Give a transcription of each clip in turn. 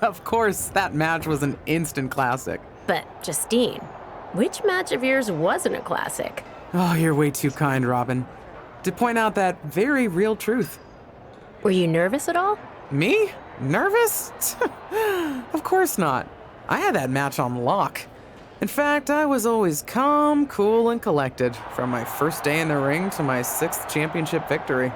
Of course, that match was an instant classic. But, Justine, which match of yours wasn't a classic? Oh, you're way too kind, Robin. To point out that very real truth. Were you nervous at all? Me? Nervous? Of course not. I had that match on lock. In fact, I was always calm, cool, and collected from my first day in the ring to my 6th championship victory.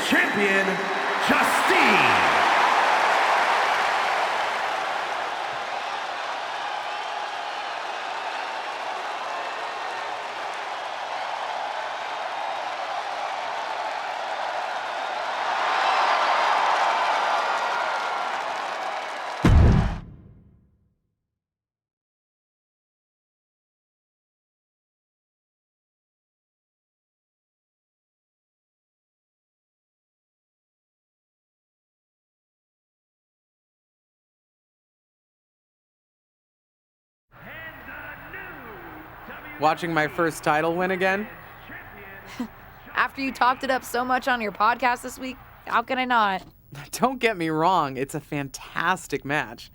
champion, Justine. Watching my first title win again? After you talked it up so much on your podcast this week, how can I not? Don't get me wrong, it's a fantastic match.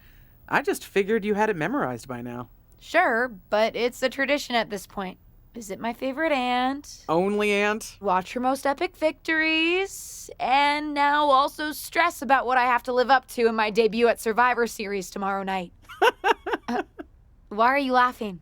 I just figured you had it memorized by now. Sure, but it's a tradition at this point. Visit my favorite aunt, Only aunt? watch her most epic victories, and now also stress about what I have to live up to in my debut at Survivor Series tomorrow night. Why are you laughing?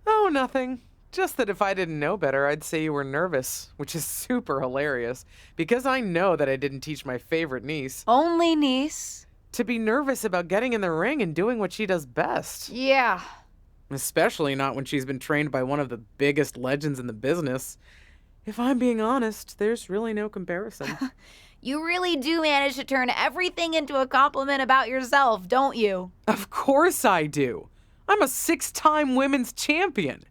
Oh, nothing. Just that if I didn't know better, I'd say you were nervous, which is super hilarious, because I know that I didn't teach my favorite niece Only niece. to be nervous about getting in the ring and doing what she does best. Yeah. Especially not when she's been trained by one of the biggest legends in the business. If I'm being honest, there's really no comparison. You really do manage to turn everything into a compliment about yourself, don't you? Of course I do. I'm a 6-time women's champion.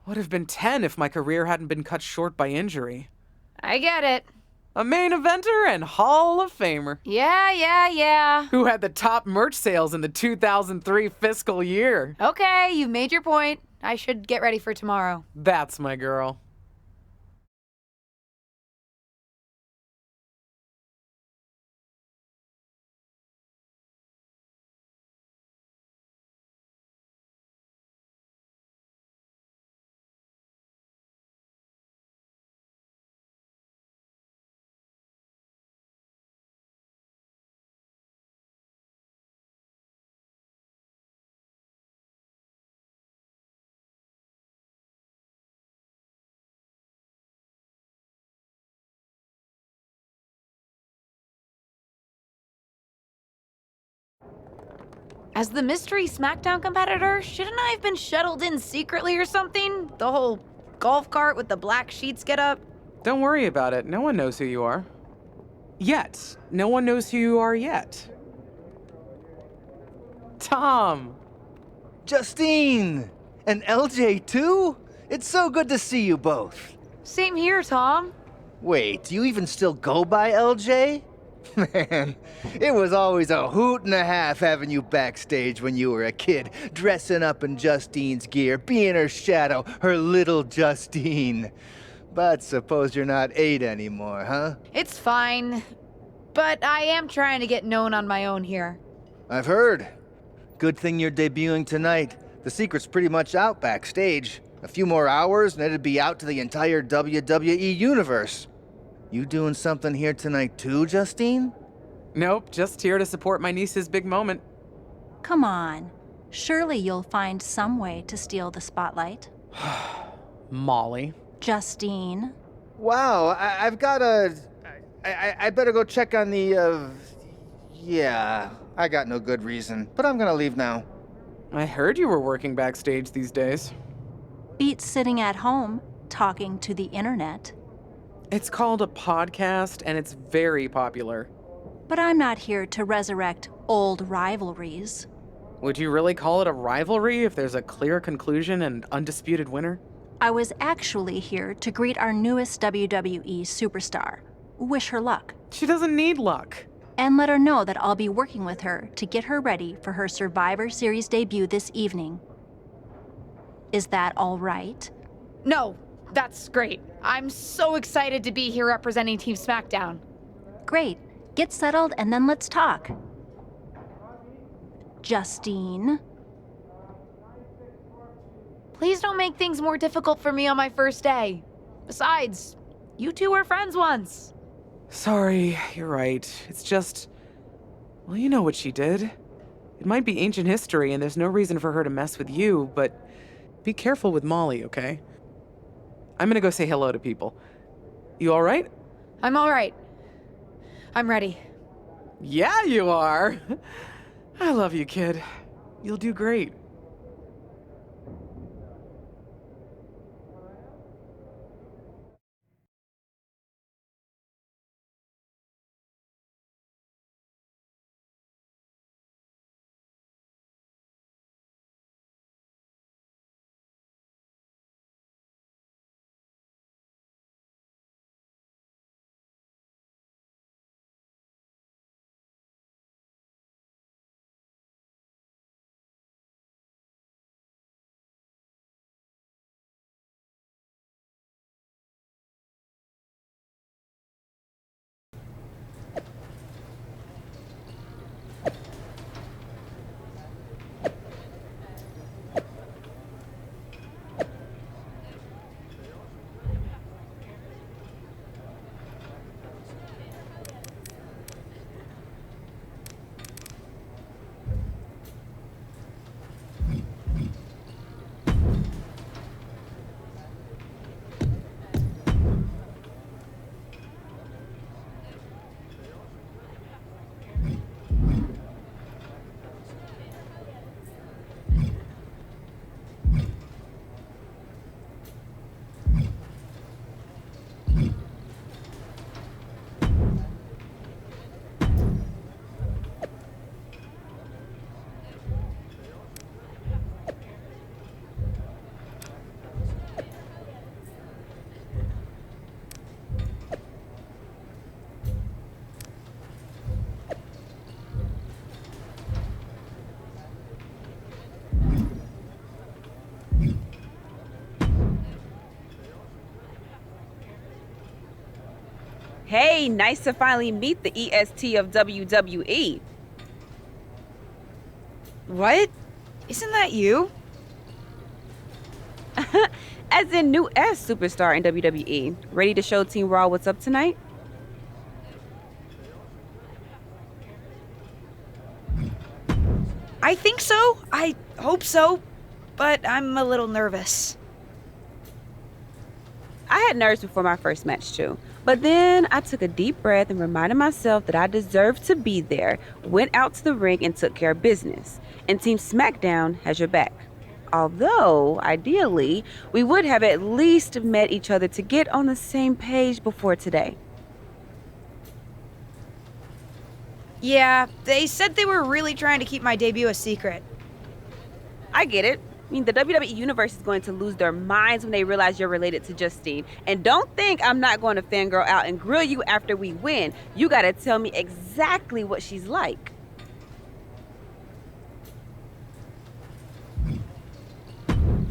Would have been 10 if my career hadn't been cut short by injury. I get it. A main eventer and Hall of Famer. Yeah. Who had the top merch sales in the 2003 fiscal year. Okay, you've made your point. I should get ready for tomorrow. That's my girl. As the mystery SmackDown competitor, shouldn't I have been shuttled in secretly or something? The whole golf cart with the black sheets get up? Don't worry about it. No one knows who you are. Yet. No one knows who you are yet. Tom. Justine! And LJ too? It's so good to see you both. Same here, Tom. Wait, do you even still go by LJ? Man, it was always a hoot and a half having you backstage when you were a kid, dressing up in Justine's gear, being her shadow, her little Justine. But suppose you're not 8 anymore, huh? It's fine. But I am trying to get known on my own here. I've heard. Good thing you're debuting tonight. The secret's pretty much out backstage. A few more hours and it'd be out to the entire WWE universe. You doing something here tonight too, Justine? Nope, just here to support my niece's big moment. Come on. Surely you'll find some way to steal the spotlight. Molly. Justine. Wow, I've got a... I better go check on the, Yeah, I got no good reason, but I'm gonna leave now. I heard you were working backstage these days. Beats sitting at home, talking to the internet. It's called a podcast, and it's very popular. But I'm not here to resurrect old rivalries. Would you really call it a rivalry if there's a clear conclusion and undisputed winner? I was actually here to greet our newest WWE superstar, wish her luck, She doesn't need luck. and let her know that I'll be working with her to get her ready for her Survivor Series debut this evening. Is that all right? No, that's great. I'm so excited to be here representing Team SmackDown. Great. Get settled and then let's talk. Justine. Please don't make things more difficult for me on my first day. Besides, you two were friends once. Sorry, you're right. It's just... Well, you know what she did. It might be ancient history, and there's no reason for her to mess with you, but be careful with Molly, okay? I'm gonna go say hello to people. You alright? I'm all right. I'm ready. Yeah, you are. I love you, kid. You'll do great. Hey, nice to finally meet the EST of WWE. What? Isn't that you? As in new S superstar in WWE. Ready to show Team Raw what's up tonight? I think so. I hope so. But I'm a little nervous. I had nerves before my first match too. But then I took a deep breath and reminded myself that I deserved to be there, went out to the ring and took care of business. And Team SmackDown has your back. Although, ideally, we would have at least met each other to get on the same page before today. Yeah, they said they were really trying to keep my debut a secret. I get it. I mean, the WWE Universe is going to lose their minds when they realize you're related to Justine. And don't think I'm not going to fangirl out and grill you after we win. You gotta tell me exactly what she's like.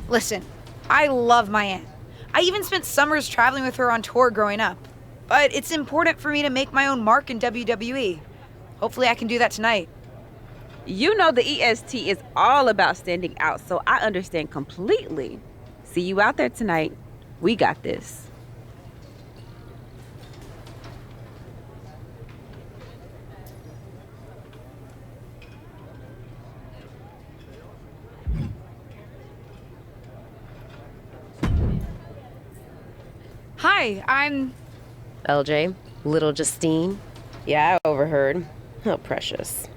Listen, I love my aunt. I even spent summers traveling with her on tour growing up. But it's important for me to make my own mark in WWE. Hopefully I can do that tonight. You know the EST is all about standing out, so I understand completely. See you out there tonight. We got this. Hi, I'm... LJ, little Justine. Yeah, I overheard. How precious.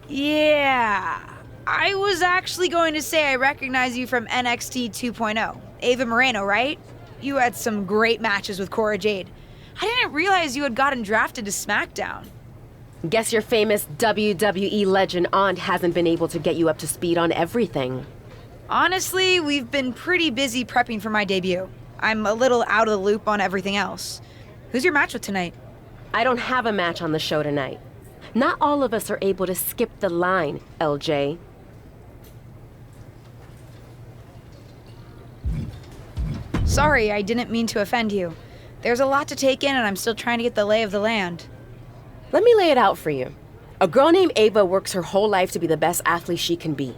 Yeah. I was actually going to say I recognize you from NXT 2.0. Ava Moreno, right? You had some great matches with Cora Jade. I didn't realize you had gotten drafted to SmackDown. Guess your famous WWE legend aunt hasn't been able to get you up to speed on everything. Honestly, we've been pretty busy prepping for my debut. I'm a little out of the loop on everything else. Who's your match with tonight? I don't have a match on the show tonight. Not all of us are able to skip the line, LJ. Sorry, I didn't mean to offend you. There's a lot to take in and I'm still trying to get the lay of the land. Let me lay it out for you. A girl named Ava works her whole life to be the best athlete she can be.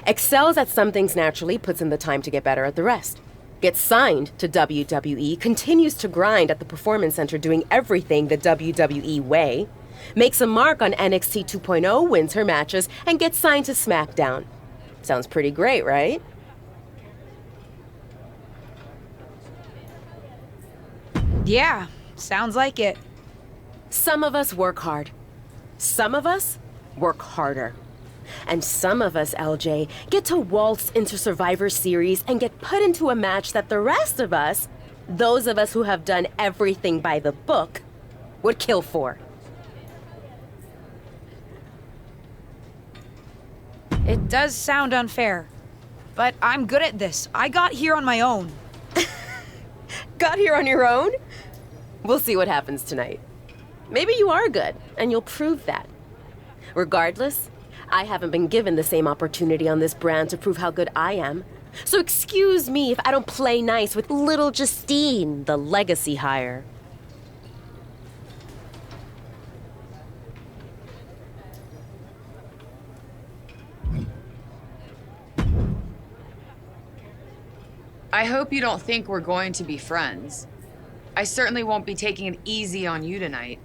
Excels at some things naturally, puts in the time to get better at the rest. Gets signed to WWE, continues to grind at the Performance Center doing everything the WWE way. Makes a mark on NXT 2.0, wins her matches, and gets signed to SmackDown. Sounds pretty great, right? Yeah, sounds like it. Some of us work hard. Some of us work harder. And some of us, LJ, get to waltz into Survivor Series and get put into a match that the rest of us, those of us who have done everything by the book, would kill for. It does sound unfair, but I'm good at this. I got here on my own. Got here on your own? We'll see what happens tonight. Maybe you are good, and you'll prove that. Regardless, I haven't been given the same opportunity on this brand to prove how good I am. So excuse me if I don't play nice with little Justine, the legacy hire. I hope you don't think we're going to be friends. I certainly won't be taking it easy on you tonight.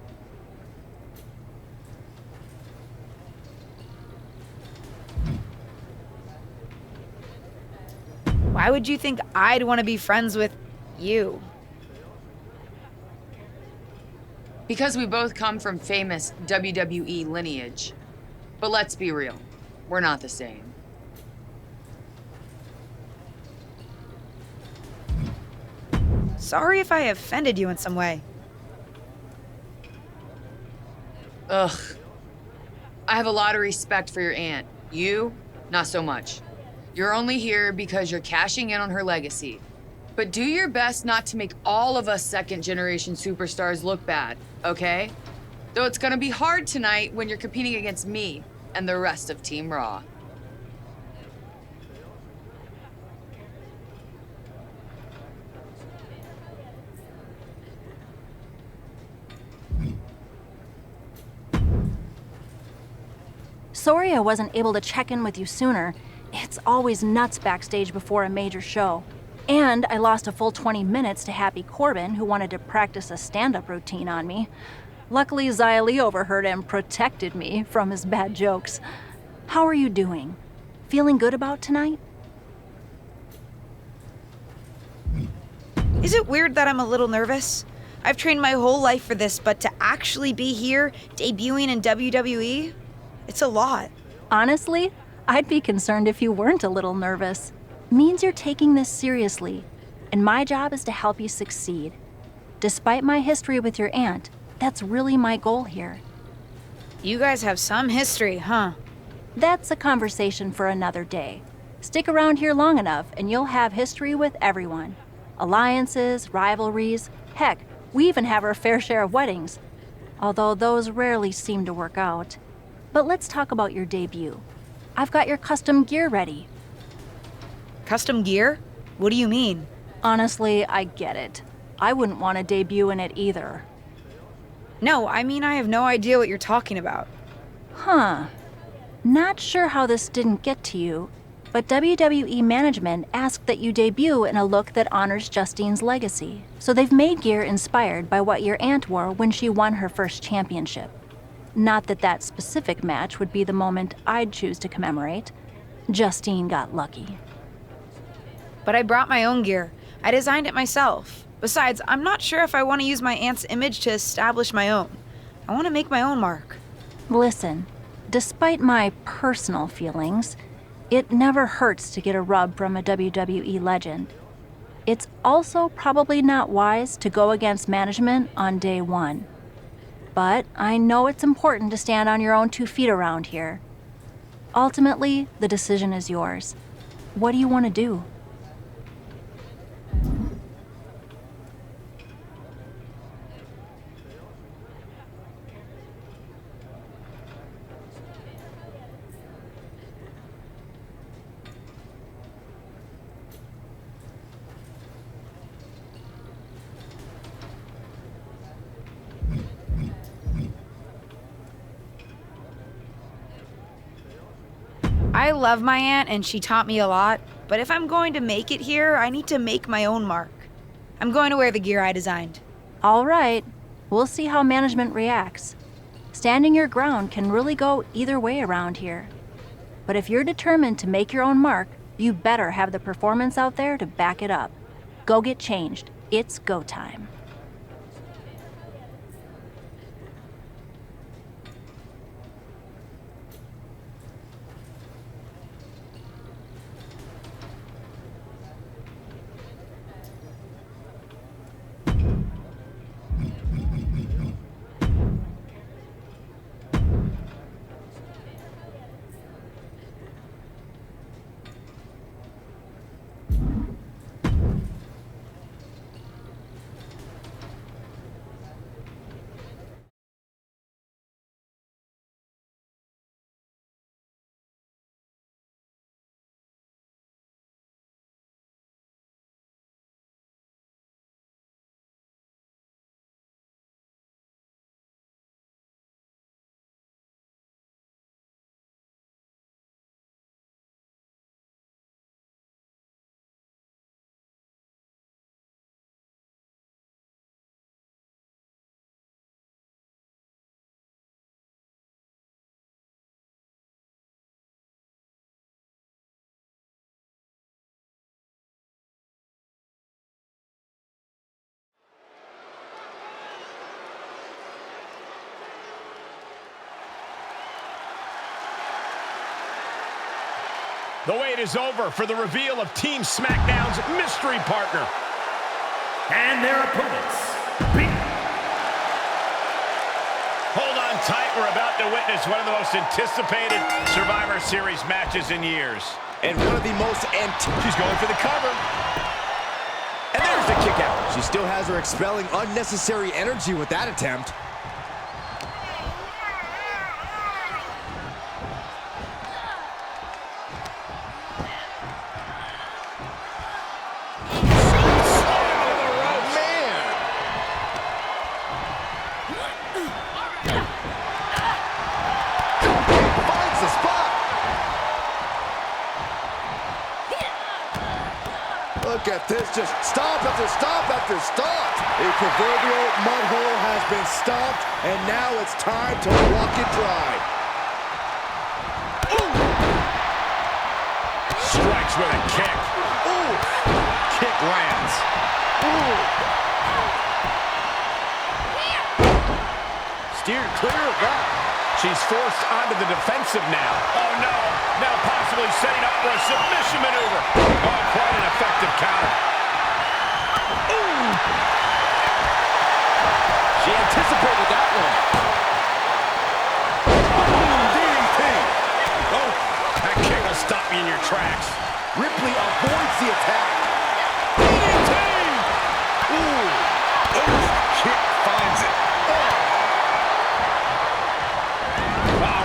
Why would you think I'd want to be friends with you? Because we both come from famous WWE lineage. But let's be real, we're not the same. Sorry if I offended you in some way. Ugh. I have a lot of respect for your aunt. You, not so much. You're only here because you're cashing in on her legacy. But do your best not to make all of us second-generation superstars look bad, okay? Though it's gonna be hard tonight when you're competing against me and the rest of Team Raw. Sorry I wasn't able to check in with you sooner. It's always nuts backstage before a major show. And I lost a full 20 minutes to Happy Corbin, who wanted to practice a stand-up routine on me. Luckily, Xia Li overheard and protected me from his bad jokes. How are you doing? Feeling good about tonight? Is it weird that I'm a little nervous? I've trained my whole life for this, but to actually be here, debuting in WWE, it's a lot. Honestly, I'd be concerned if you weren't a little nervous. Means you're taking this seriously, and my job is to help you succeed. Despite my history with your aunt, that's really my goal here. You guys have some history, huh? That's a conversation for another day. Stick around here long enough and you'll have history with everyone. Alliances, rivalries, heck, we even have our fair share of weddings. Although those rarely seem to work out. But let's talk about your debut. I've got your custom gear ready. Custom gear? What do you mean? Honestly, I get it. I wouldn't want to debut in it either. No, I mean I have no idea what you're talking about. Huh. Not sure how this didn't get to you, but WWE management asked that you debut in a look that honors Justine's legacy. So they've made gear inspired by what your aunt wore when she won her first championship. Not that that specific match would be the moment I'd choose to commemorate. Justine got lucky. But I brought my own gear. I designed it myself. Besides, I'm not sure if I want to use my aunt's image to establish my own. I want to make my own mark. Listen, despite my personal feelings, it never hurts to get a rub from a WWE legend. It's also probably not wise to go against management on day one. But I know it's important to stand on your own 2 feet around here. Ultimately, the decision is yours. What do you want to do? I love my aunt and she taught me a lot, but if I'm going to make it here, I need to make my own mark. I'm going to wear the gear I designed. All right, we'll see how management reacts. Standing your ground can really go either way around here. But if you're determined to make your own mark, you better have the performance out there to back it up. Go get changed. It's go time. The wait is over for the reveal of Team SmackDown's mystery partner. And their opponents. Hold on tight. We're about to witness one of the most anticipated Survivor Series matches in years. And one of the most She's going for the cover. And there's the kick out. She still has her expelling unnecessary energy with that attempt. Look at this, just stomp after stomp after stomp. A proverbial mud hole has been stomped, and now it's time to walk it dry. Ooh. Strikes with a kick. Ooh. Kick lands. Ooh. Steered clear of that. She's forced onto the defensive now. Oh, no. Now possibly setting up for a submission maneuver. Oh, quite an effective counter. Ooh. She anticipated that one. Ooh, DDT. Oh, that kick will stop you in your tracks. Ripley avoids the attack. DDT! Ooh. Oh, kick finds it.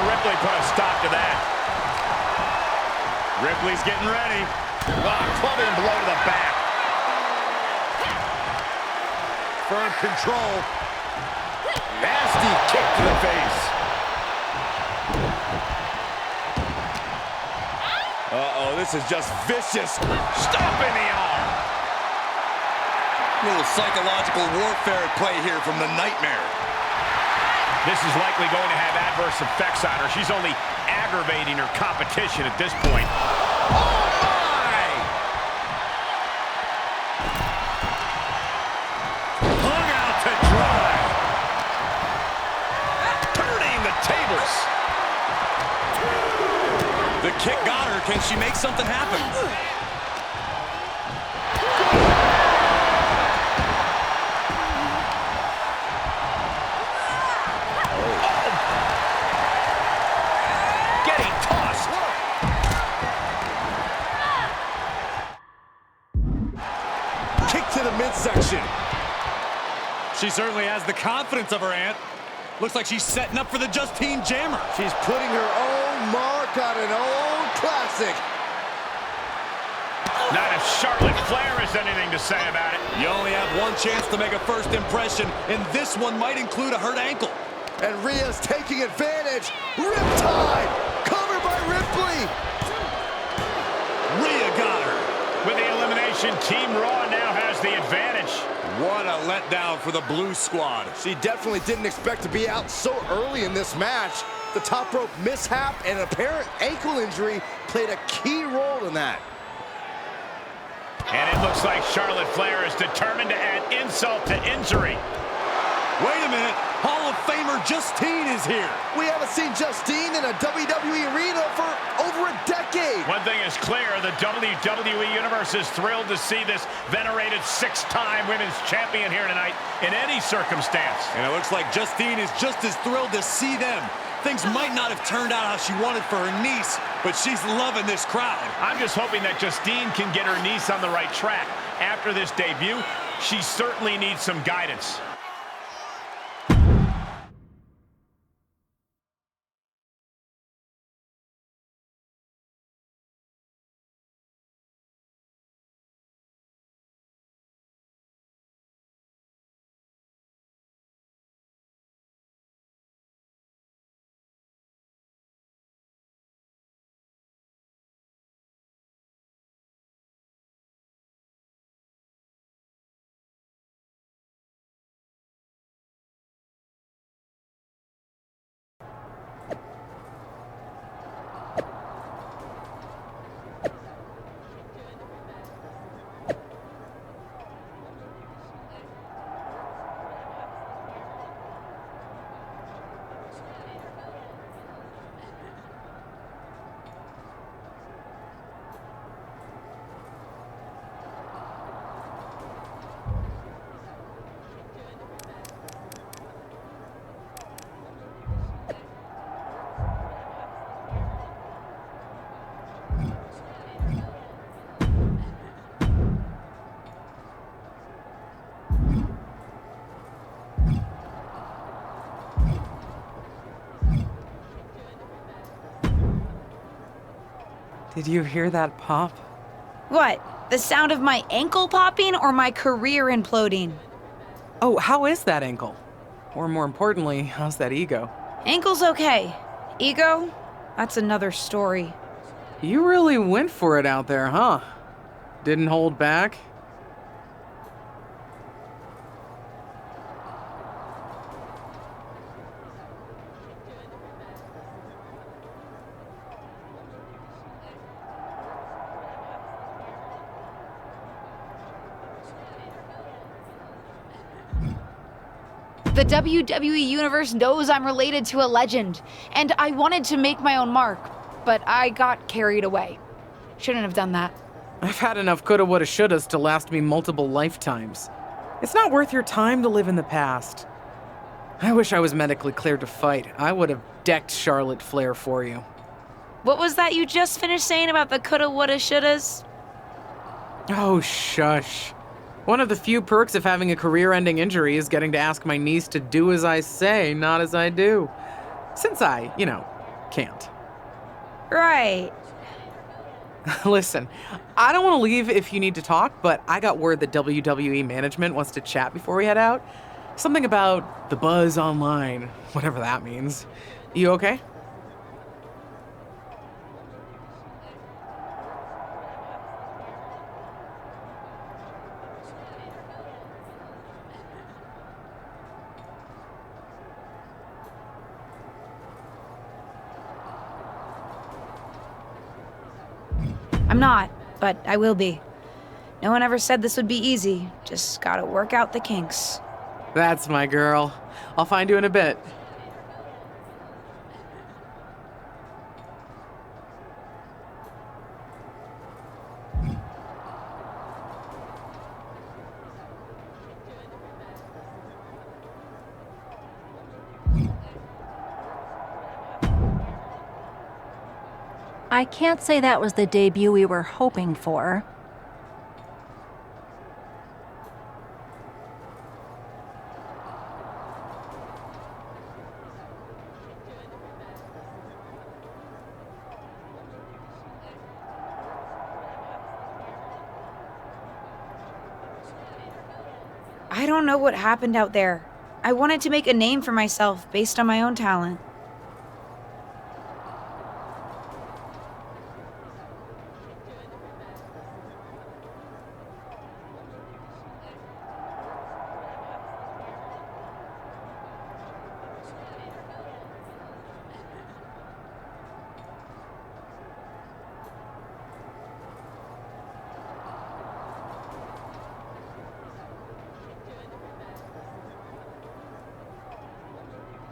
Ripley put a stop to that. Ripley's getting ready. Clubbing blow to the back. Firm control. Nasty kick to the face. Uh-oh, this is just vicious. Stomping the arm. A little psychological warfare at play here from the Nightmare. This is likely going to have adverse effects on her. She's only aggravating her competition at this point. Oh, my! Hung out to dry. Turning the tables. The kick got her. Can she make something happen? Midsection. She certainly has the confidence of her aunt. Looks like she's setting up for the Justine Jammer. She's putting her own mark on an old classic. Not if Charlotte Flair has anything to say about it. You only have one chance to make a first impression, and this one might include a hurt ankle. And Rhea's taking advantage. Riptide! Covered by Ripley! Rhea got her. With the elimination, Team Raw now has the advantage. What a letdown for the Blue Squad. She definitely didn't expect to be out so early in this match. The top rope mishap and an apparent ankle injury played a key role in that. And it looks like Charlotte Flair is determined to add insult to injury. Wait a minute, Hall of Famer Justine is here. We haven't seen Justine in a WWE arena for over a decade. One thing is clear, the WWE Universe is thrilled to see this venerated six-time women's champion here tonight in any circumstance. And it looks like Justine is just as thrilled to see them. Things might not have turned out how she wanted for her niece, but she's loving this crowd. I'm just hoping that Justine can get her niece on the right track. After this debut, she certainly needs some guidance. Did you hear that pop? What? The sound of my ankle popping or my career imploding? Oh, how is that ankle? Or more importantly, how's that ego? Ankle's okay. Ego? That's another story. You really went for it out there, huh? Didn't hold back? The WWE Universe knows I'm related to a legend, and I wanted to make my own mark, but I got carried away. Shouldn't have done that. I've had enough coulda, woulda, shouldas to last me multiple lifetimes. It's not worth your time to live in the past. I wish I was medically cleared to fight. I would have decked Charlotte Flair for you. What was that you just finished saying about the coulda, woulda, shouldas? Oh, shush. One of the few perks of having a career-ending injury is getting to ask my niece to do as I say, not as I do. Since I, can't. Right. Listen, I don't want to leave if you need to talk, but I got word that WWE management wants to chat before we head out. Something about the buzz online, whatever that means. You okay? I'm not, but I will be. No one ever said this would be easy. Just gotta work out the kinks. That's my girl. I'll find you in a bit. I can't say that was the debut we were hoping for. I don't know what happened out there. I wanted to make a name for myself based on my own talent.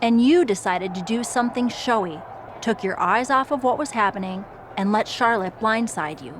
And you decided to do something showy, took your eyes off of what was happening, and let Charlotte blindside you.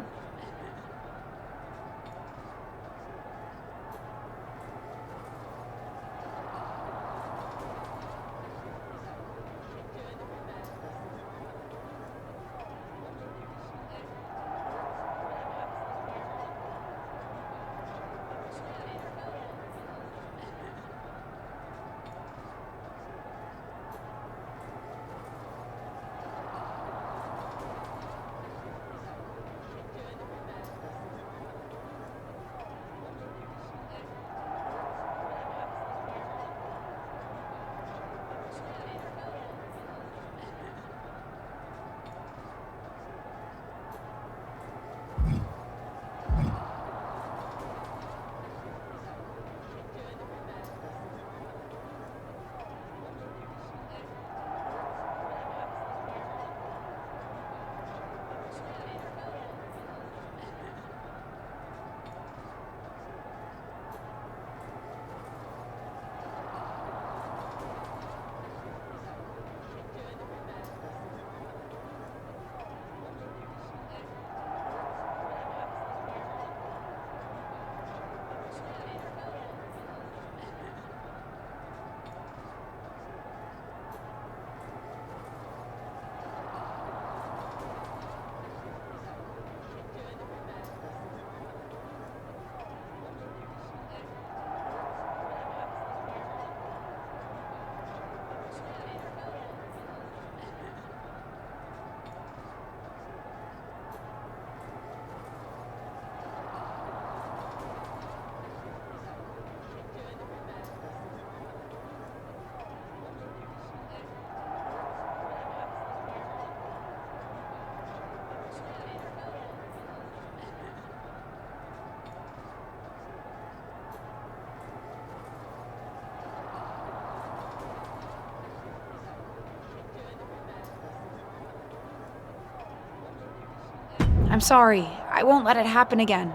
I'm sorry. I won't let it happen again.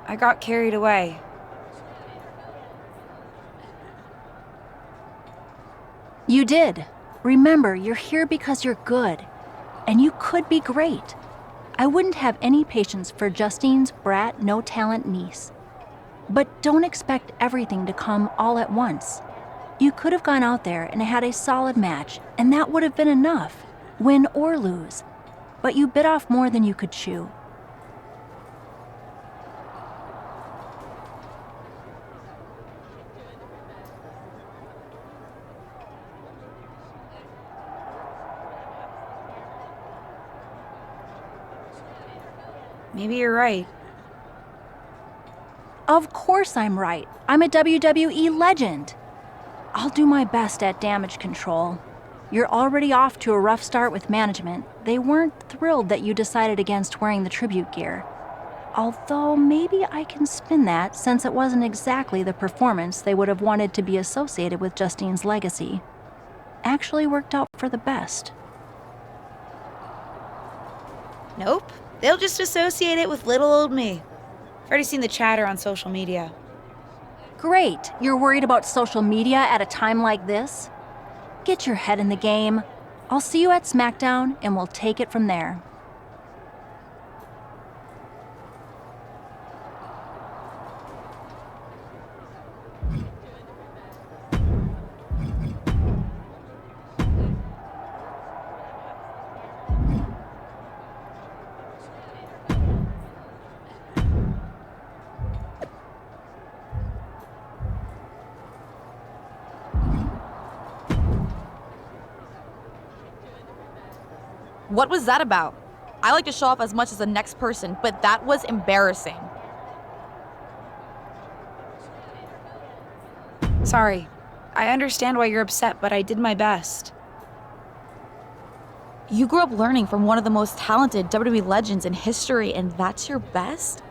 I got carried away. You did. Remember, you're here because you're good. And you could be great. I wouldn't have any patience for Justine's brat, no-talent niece. But don't expect everything to come all at once. You could have gone out there and had a solid match, and that would have been enough, win or lose. But you bit off more than you could chew. Maybe you're right. Of course I'm right. I'm a WWE legend. I'll do my best at damage control. You're already off to a rough start with management. They weren't thrilled that you decided against wearing the tribute gear. Although maybe I can spin that, since it wasn't exactly the performance they would have wanted to be associated with Justine's legacy. Actually worked out for the best. Nope. They'll just associate it with little old me. I've already seen the chatter on social media. Great. You're worried about social media at a time like this? Get your head in the game. I'll see you at SmackDown, and we'll take it from there. What was that about? I like to show off as much as the next person, but that was embarrassing. Sorry. I understand why you're upset, but I did my best. You grew up learning from one of the most talented WWE legends in history, and that's your best?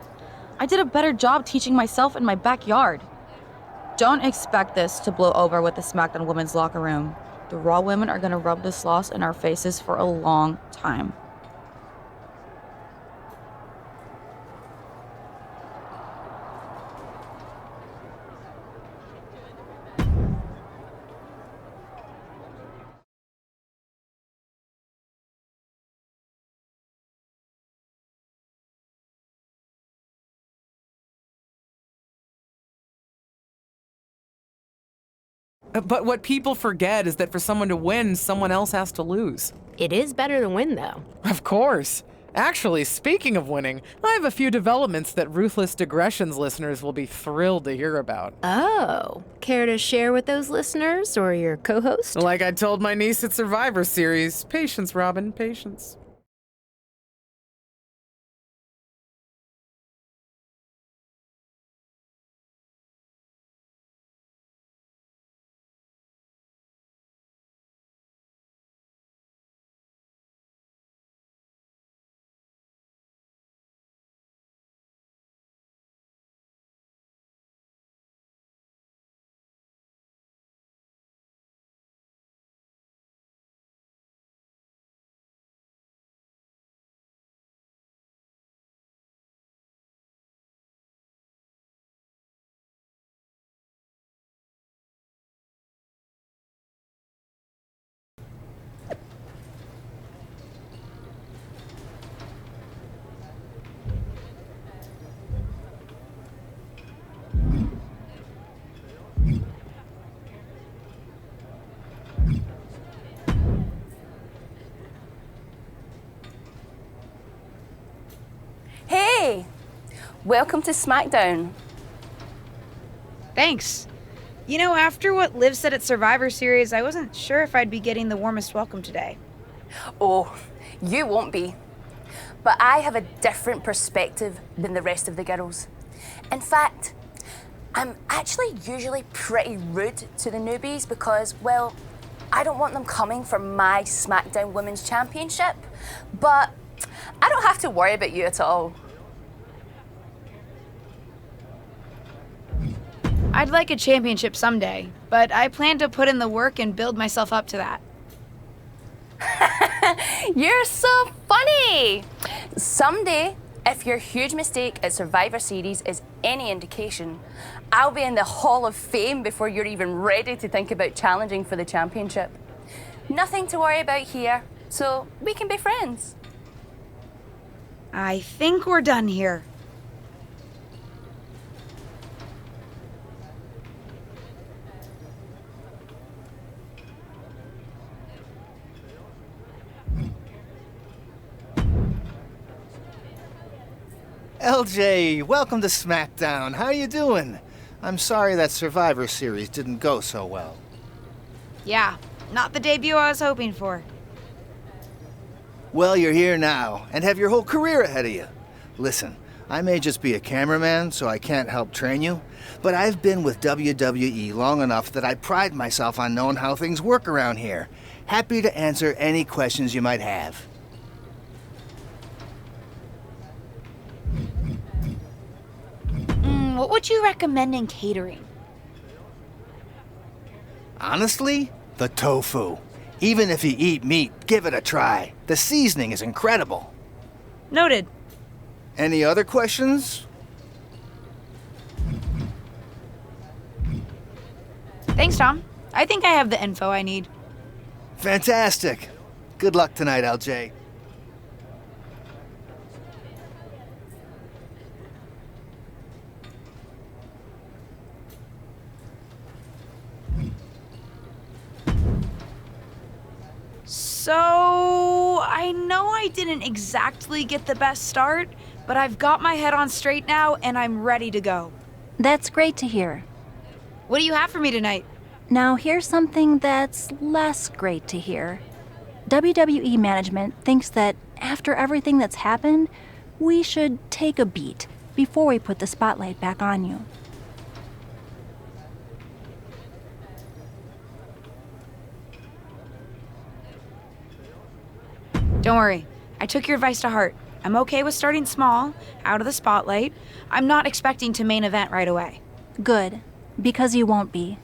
I did a better job teaching myself in my backyard. Don't expect this to blow over with the SmackDown women's locker room. The Raw women are gonna rub this loss in our faces for a long time. But what people forget is that for someone to win, someone else has to lose. It is better to win, though. Of course. Actually, speaking of winning, I have a few developments that Ruthless Digressions listeners will be thrilled to hear about. Oh, care to share with those listeners or your co-host? Like I told my niece at Survivor Series, patience, Robin, patience. Hey! Welcome to SmackDown. Thanks. You know, after what Liv said at Survivor Series, I wasn't sure if I'd be getting the warmest welcome today. Oh, you won't be. But I have a different perspective than the rest of the girls. In fact, I'm actually usually pretty rude to the newbies because, well, I don't want them coming for my SmackDown Women's Championship. But I don't have to worry about you at all. I'd like a championship someday, but I plan to put in the work and build myself up to that. You're so funny! Someday, If your huge mistake at Survivor Series is any indication, I'll be in the Hall of Fame before you're even ready to think about challenging for the championship. Nothing to worry about here, so we can be friends. I think we're done here. LJ, welcome to SmackDown. How you doing? I'm sorry that Survivor Series didn't go so well. Yeah, not the debut I was hoping for. Well, you're here now, and have your whole career ahead of you. Listen, I may just be a cameraman, so I can't help train you, but I've been with WWE long enough that I pride myself on knowing how things work around here. Happy to answer any questions you might have. What would you recommend in catering? Honestly, the tofu. Even if you eat meat, give it a try. The seasoning is incredible. Noted. Any other questions? Thanks, Tom. I think I have the info I need. Fantastic. Good luck tonight, LJ. So, I know I didn't exactly get the best start, but I've got my head on straight now and I'm ready to go. That's great to hear. What do you have for me tonight? Now, here's something that's less great to hear. WWE management thinks that after everything that's happened, we should take a beat before we put the spotlight back on you. Don't worry, I took your advice to heart. I'm okay with starting small, out of the spotlight. I'm not expecting to main event right away. Good, because you won't be.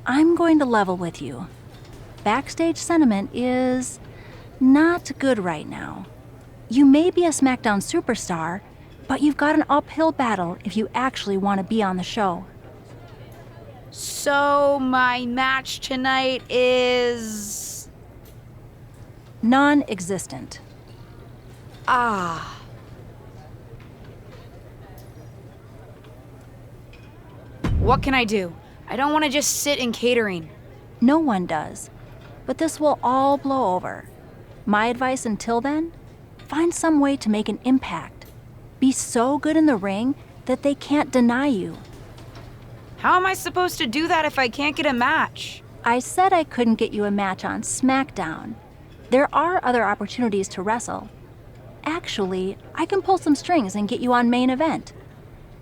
I'm going to level with you. Backstage sentiment is not good right now. You may be a SmackDown superstar, but you've got an uphill battle if you actually want to be on the show. So, my match tonight is... Non-existent. Ah. What can I do? I don't want to just sit in catering. No one does. But this will all blow over. My advice until then? Find some way to make an impact. Be so good in the ring that they can't deny you. How am I supposed to do that if I can't get a match? I said I couldn't get you a match on SmackDown. There are other opportunities to wrestle. Actually, I can pull some strings and get you on main event.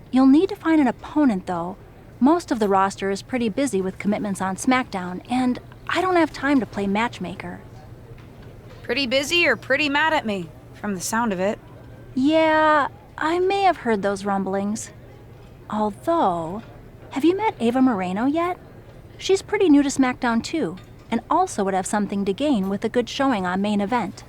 You'll need to find an opponent, though. Most of the roster is pretty busy with commitments on SmackDown, and I don't have time to play matchmaker. Pretty busy or pretty mad at me, from the sound of it. Yeah, I may have heard those rumblings. Although, have you met Ava Moreno yet? She's pretty new to SmackDown, too, and also would have something to gain with a good showing on main event.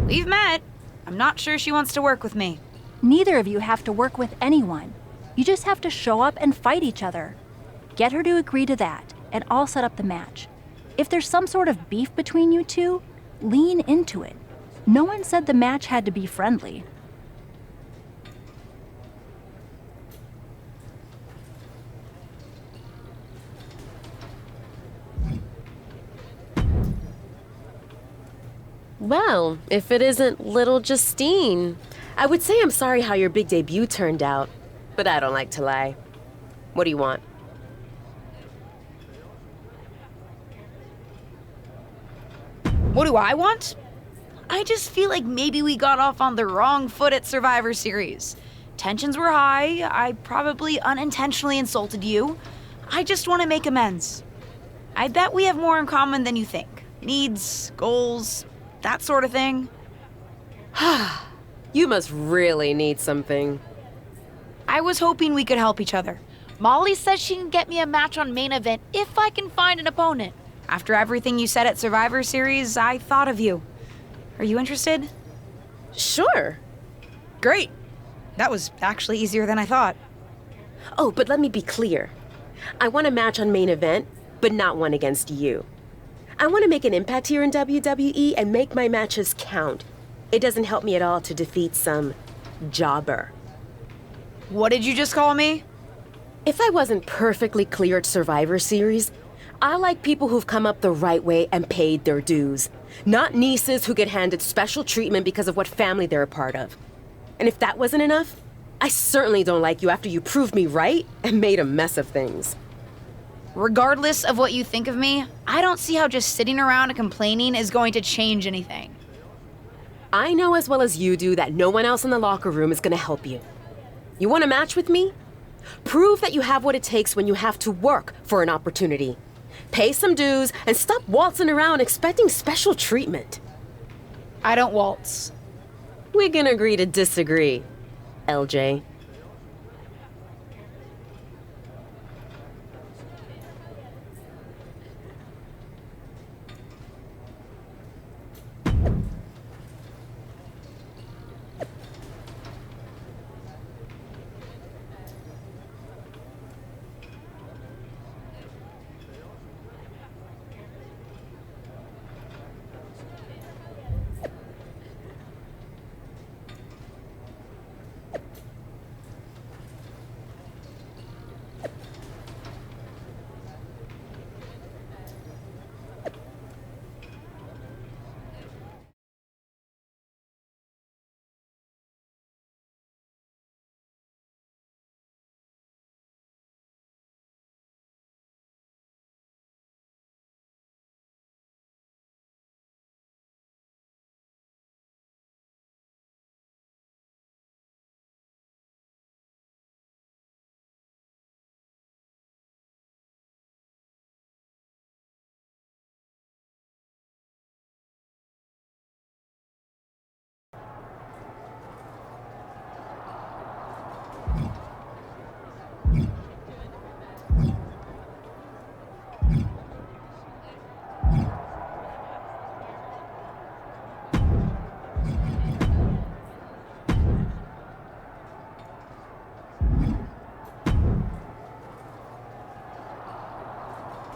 We've met. I'm not sure she wants to work with me. Neither of you have to work with anyone. You just have to show up and fight each other. Get her to agree to that, and I'll set up the match. If there's some sort of beef between you two, lean into it. No one said the match had to be friendly. Well, if it isn't little Justine. I would say I'm sorry how your big debut turned out, but I don't like to lie. What do you want? What do I want? I just feel like maybe we got off on the wrong foot at Survivor Series. Tensions were high. I probably unintentionally insulted you. I just want to make amends. I bet we have more in common than you think. Needs, goals, that sort of thing. You must really need something. I was hoping we could help each other. Molly says she can get me a match on main event if I can find an opponent. After everything you said at Survivor Series, I thought of you. Are you interested? Sure. Great. That was actually easier than I thought. Oh, but let me be clear. I want a match on main event, but not one against you. I want to make an impact here in WWE and make my matches count. It doesn't help me at all to defeat some jobber. What did you just call me? If I wasn't perfectly clear at Survivor Series, I like people who've come up the right way and paid their dues. Not nieces who get handed special treatment because of what family they're a part of. And if that wasn't enough, I certainly don't like you after you proved me right and made a mess of things. Regardless of what you think of me, I don't see how just sitting around and complaining is going to change anything. I know as well as you do that no one else in the locker room is going to help you. You want a match with me? Prove that you have what it takes when you have to work for an opportunity. Pay some dues and stop waltzing around expecting special treatment. I don't waltz. We can agree to disagree, LJ.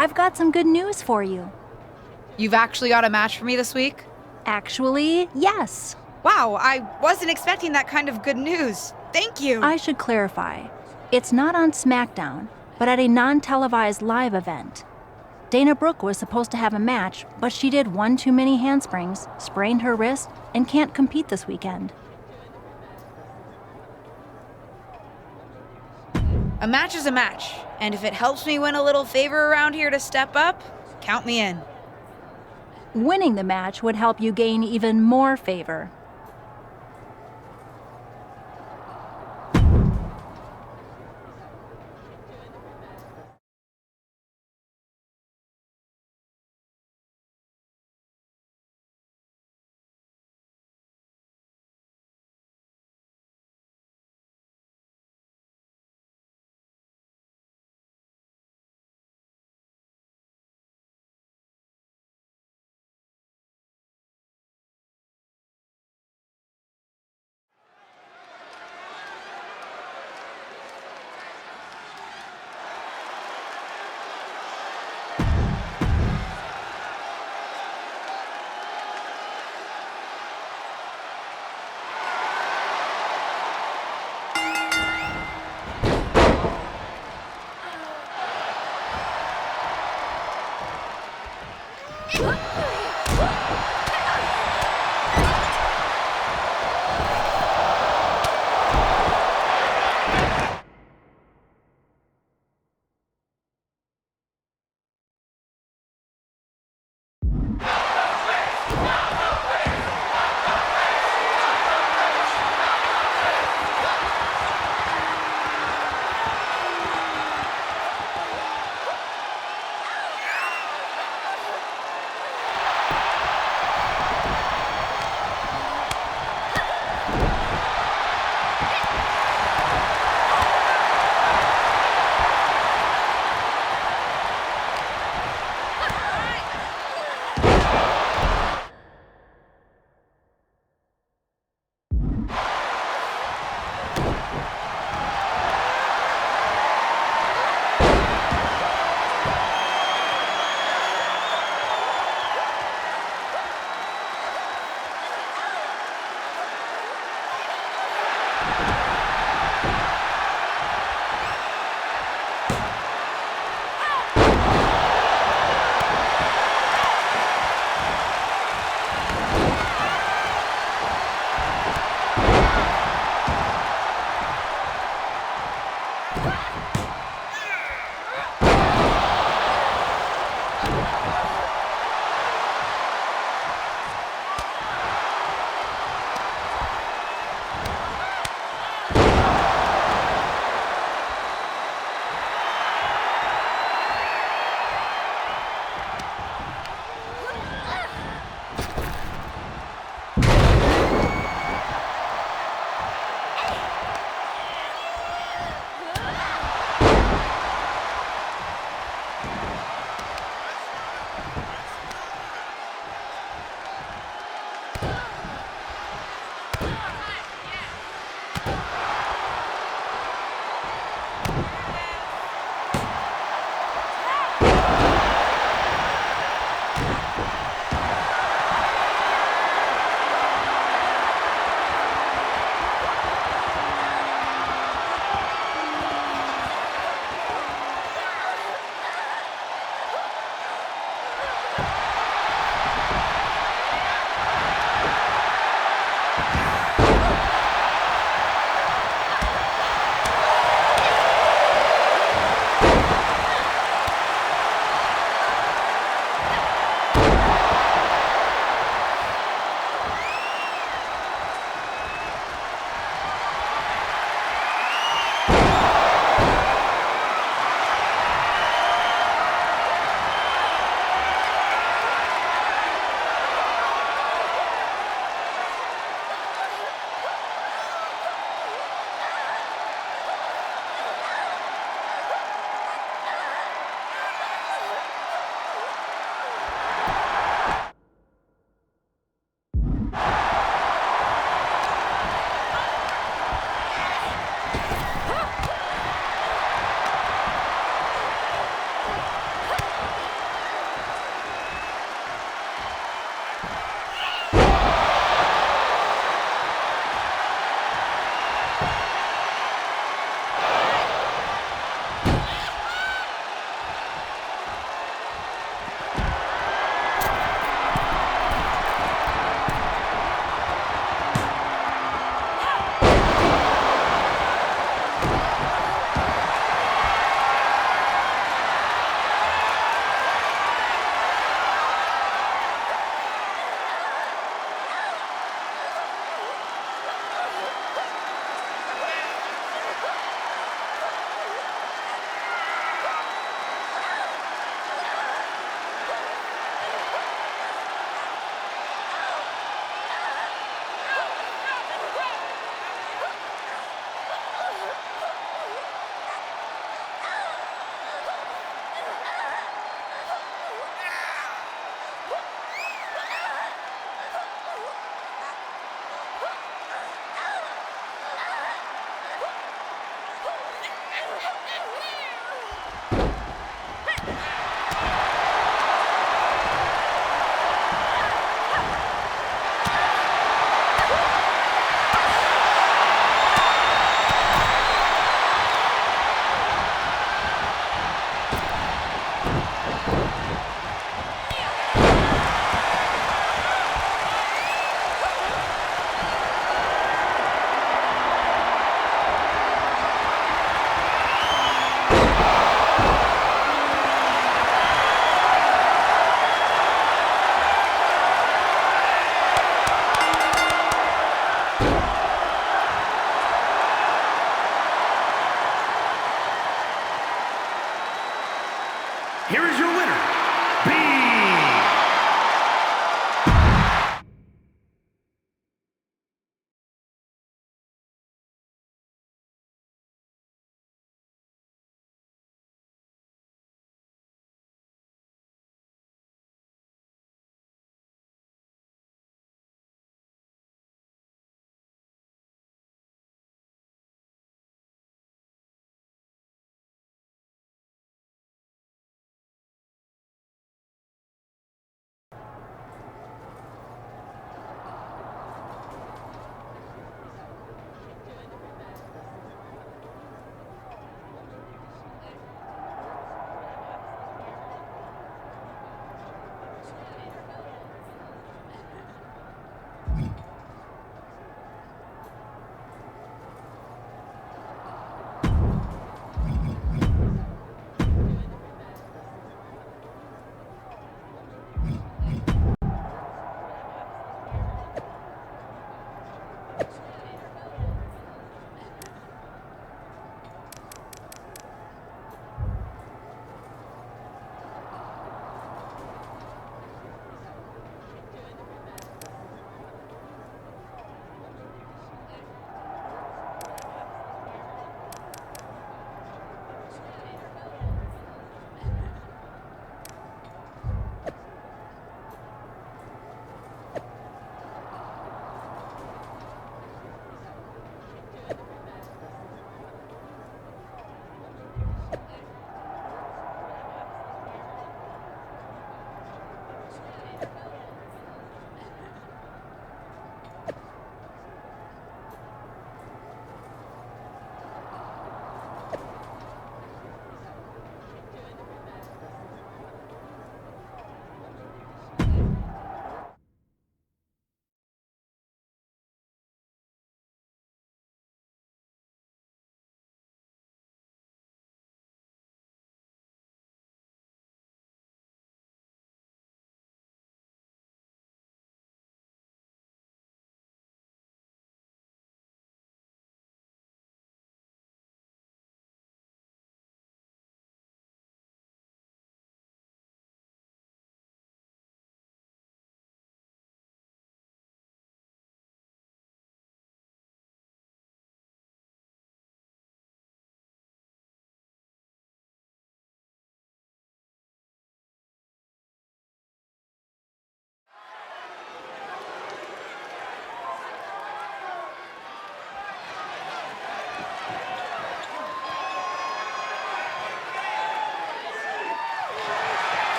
I've got some good news for you. You've actually got a match for me this week? Actually, yes. Wow, I wasn't expecting that kind of good news. Thank you. I should clarify. It's not on SmackDown, but at a non-televised live event. Dana Brooke was supposed to have a match, but she did one too many handsprings, sprained her wrist, and can't compete this weekend. A match is a match, and if it helps me win a little favor around here to step up, count me in. Winning the match would help you gain even more favor.